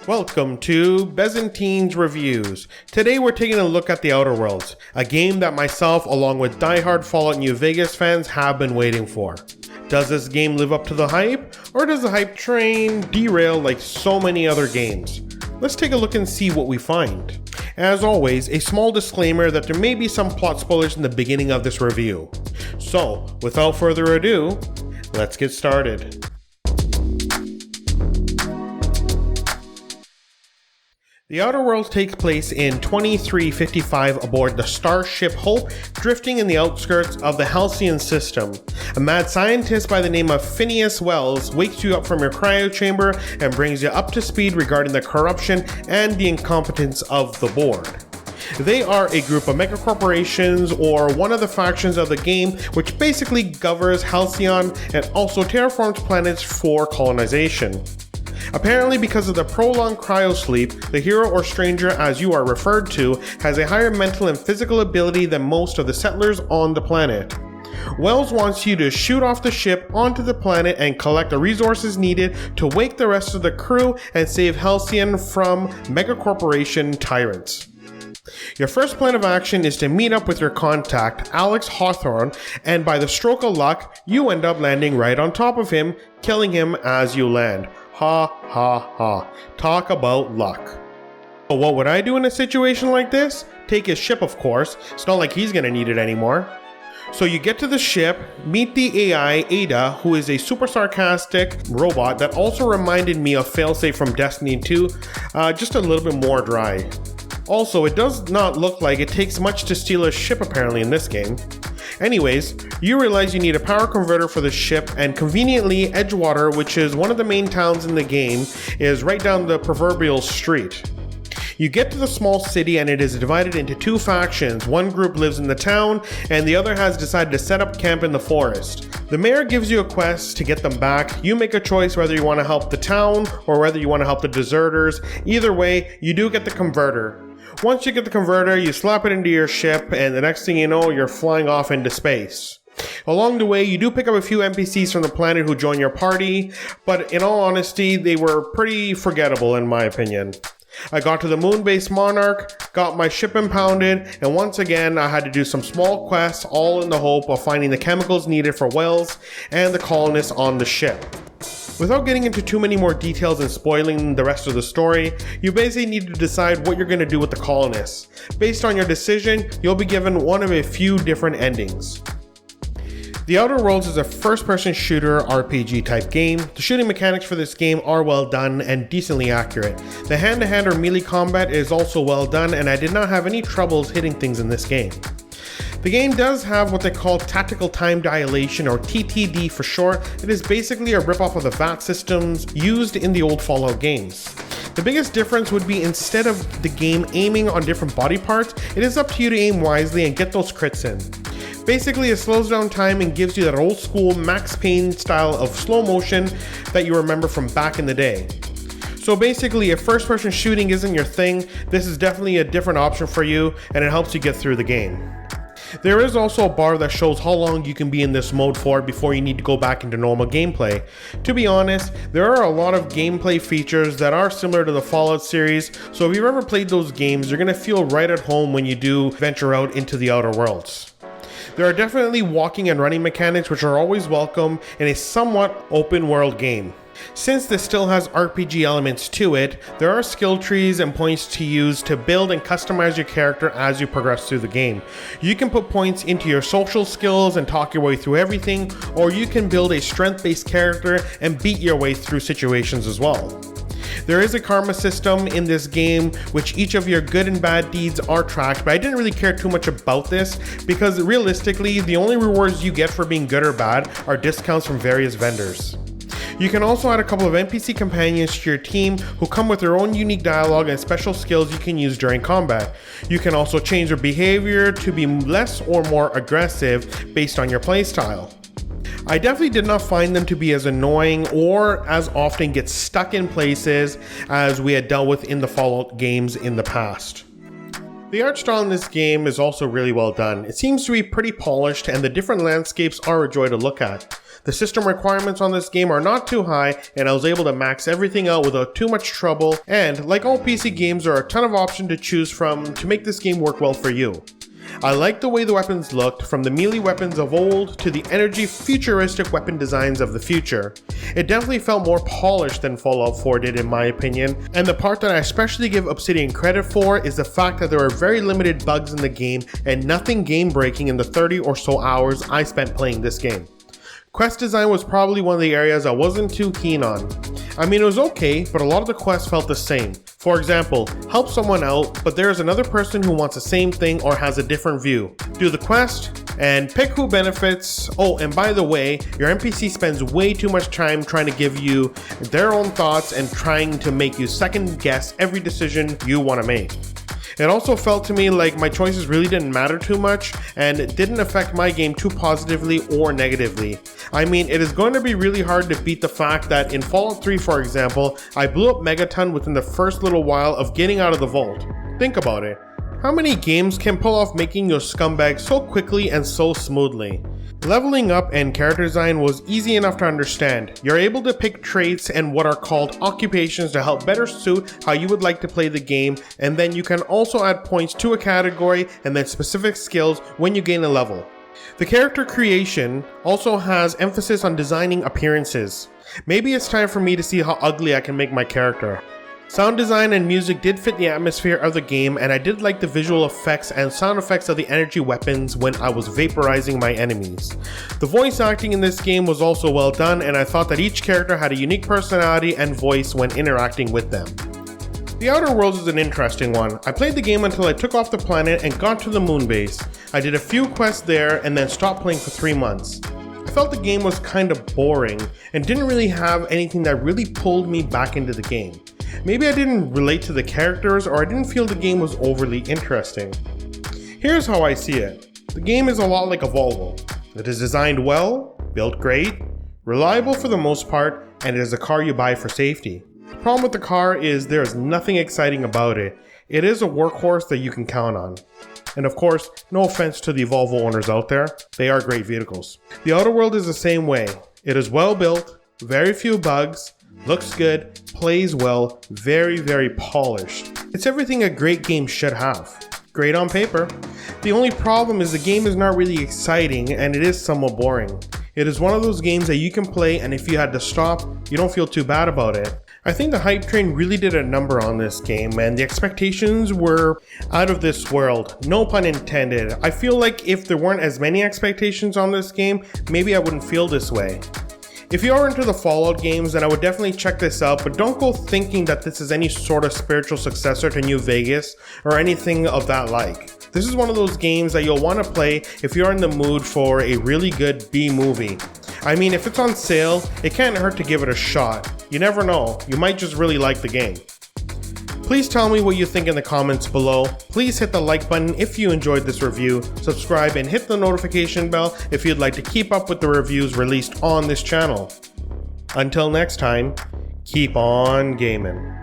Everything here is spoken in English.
Welcome to Byzantine's Reviews. Today we're taking a look at The Outer Worlds, a game that myself along with diehard Fallout New Vegas fans have been waiting for. Does this game live up to the hype, or does the hype train derail like so many other games? Let's take a look and see what we find. As always, a small disclaimer that there may be some plot spoilers in the beginning of this review. So, without further ado, let's get started. The Outer Worlds takes place in 2355 aboard the starship Hope, drifting in the outskirts of the Halcyon system. A mad scientist by the name of Phineas Wells wakes you up from your cryo chamber and brings you up to speed regarding the corruption and the incompetence of the board. They are a group of megacorporations, or one of the factions of the game, which basically governs Halcyon and also terraforms planets for colonization. Apparently, because of the prolonged cryosleep, the hero or stranger as you are referred to has a higher mental and physical ability than most of the settlers on the planet. Wells wants you to shoot off the ship onto the planet and collect the resources needed to wake the rest of the crew and save Halcyon from megacorporation tyrants. Your first plan of action is to meet up with your contact, Alex Hawthorne, and by the stroke of luck, you end up landing right on top of him, killing him as you land. Ha ha ha. Talk about luck. But what would I do in a situation like this? Take his ship, of course. It's not like he's gonna need it anymore. So you get to the ship, meet the AI, Ada, who is a super sarcastic robot that also reminded me of Failsafe from Destiny 2, just a little bit more dry. Also, it does not look like it takes much to steal a ship apparently in this game. Anyways, you realize you need a power converter for the ship, and conveniently Edgewater, which is one of the main towns in the game, is right down the proverbial street. You get to the small city and it is divided into two factions. One group lives in the town and the other has decided to set up camp in the forest. The mayor gives you a quest to get them back. You make a choice whether you want to help the town or whether you want to help the deserters. Either way, you do get the converter. Once you get the converter, you slap it into your ship, and the next thing you know, you're flying off into space. Along the way, you do pick up a few NPCs from the planet who join your party, but in all honesty, they were pretty forgettable in my opinion. I got to the moon-based Monarch, got my ship impounded, and once again, I had to do some small quests, all in the hope of finding the chemicals needed for Wells and the colonists on the ship. Without getting into too many more details and spoiling the rest of the story, you basically need to decide what you're going to do with the colonists. Based on your decision, you'll be given one of a few different endings. The Outer Worlds is a first-person shooter RPG type game. The shooting mechanics for this game are well done and decently accurate. The hand-to-hand or melee combat is also well done, and I did not have any troubles hitting things in this game. The game does have what they call Tactical Time Dilation, or TTD for short. It is basically a ripoff of the VAT systems used in the old Fallout games. The biggest difference would be instead of the game aiming on different body parts, it is up to you to aim wisely and get those crits in. Basically, it slows down time and gives you that old school Max Payne style of slow motion that you remember from back in the day. So basically, if first person shooting isn't your thing, this is definitely a different option for you, and it helps you get through the game. There is also a bar that shows how long you can be in this mode for before you need to go back into normal gameplay. To be honest, there are a lot of gameplay features that are similar to the Fallout series, so if you've ever played those games, you're going to feel right at home when you do venture out into the Outer Worlds. There are definitely walking and running mechanics which are always welcome in a somewhat open world game. Since this still has RPG elements to it, there are skill trees and points to use to build and customize your character as you progress through the game. You can put points into your social skills and talk your way through everything, or you can build a strength-based character and beat your way through situations as well. There is a karma system in this game, which each of your good and bad deeds are tracked, but I didn't really care too much about this because realistically, the only rewards you get for being good or bad are discounts from various vendors. You can also add a couple of NPC companions to your team who come with their own unique dialogue and special skills you can use during combat. You can also change their behavior to be less or more aggressive based on your playstyle. I definitely did not find them to be as annoying or as often get stuck in places as we had dealt with in the Fallout games in the past. The art style in this game is also really well done. It seems to be pretty polished and the different landscapes are a joy to look at. The system requirements on this game are not too high, and I was able to max everything out without too much trouble, and like all PC games, there are a ton of options to choose from to make this game work well for you. I like the way the weapons looked, from the melee weapons of old to the energy futuristic weapon designs of the future. It definitely felt more polished than Fallout 4 did in my opinion, and the part that I especially give Obsidian credit for is the fact that there are very limited bugs in the game and nothing game breaking in the 30 or so hours I spent playing this game. Quest design was probably one of the areas I wasn't too keen on. I mean, it was okay, but a lot of the quests felt the same. For example, help someone out, but there is another person who wants the same thing or has a different view. Do the quest, and pick who benefits. Oh, and by the way, your NPC spends way too much time trying to give you their own thoughts and trying to make you second guess every decision you want to make. It also felt to me like my choices really didn't matter too much and it didn't affect my game too positively or negatively. I mean, it is going to be really hard to beat the fact that in Fallout 3, for example, I blew up Megaton within the first little while of getting out of the vault. Think about it. How many games can pull off making you a scumbag so quickly and so smoothly? Leveling up and character design was easy enough to understand. You're able to pick traits and what are called occupations to help better suit how you would like to play the game, and then you can also add points to a category and then specific skills when you gain a level. The character creation also has emphasis on designing appearances. Maybe it's time for me to see how ugly I can make my character. Sound design and music did fit the atmosphere of the game, and I did like the visual effects and sound effects of the energy weapons when I was vaporizing my enemies. The voice acting in this game was also well done, and I thought that each character had a unique personality and voice when interacting with them. The Outer Worlds is an interesting one. I played the game until I took off the planet and got to the moon base. I did a few quests there and then stopped playing for 3 months. I felt the game was kind of boring and didn't really have anything that really pulled me back into the game. Maybe I didn't relate to the characters, or I didn't feel the game was overly interesting. Here's how I see it. The game is a lot like a Volvo. It is designed well, built great, reliable for the most part, and it is a car you buy for safety. The problem with the car is there is nothing exciting about it. It is a workhorse that you can count on. And of course, no offense to the Volvo owners out there, they are great vehicles. The Outer World is the same way. It is well built, very few bugs, looks good, plays well, very polished. It's everything a great game should have. Great on paper. The only problem is the game is not really exciting and it is somewhat boring. It is one of those games that you can play and if you had to stop, you don't feel too bad about it. I think the hype train really did a number on this game and the expectations were out of this world, no pun intended. I feel like if there weren't as many expectations on this game, maybe I wouldn't feel this way. If you are into the Fallout games, then I would definitely check this out, but don't go thinking that this is any sort of spiritual successor to New Vegas or anything of that like. This is one of those games that you'll want to play if you're in the mood for a really good B-movie. I mean, if it's on sale, it can't hurt to give it a shot. You never know, you might just really like the game. Please tell me what you think in the comments below. Please hit the like button if you enjoyed this review, subscribe and hit the notification bell if you'd like to keep up with the reviews released on this channel. Until next time, keep on gaming.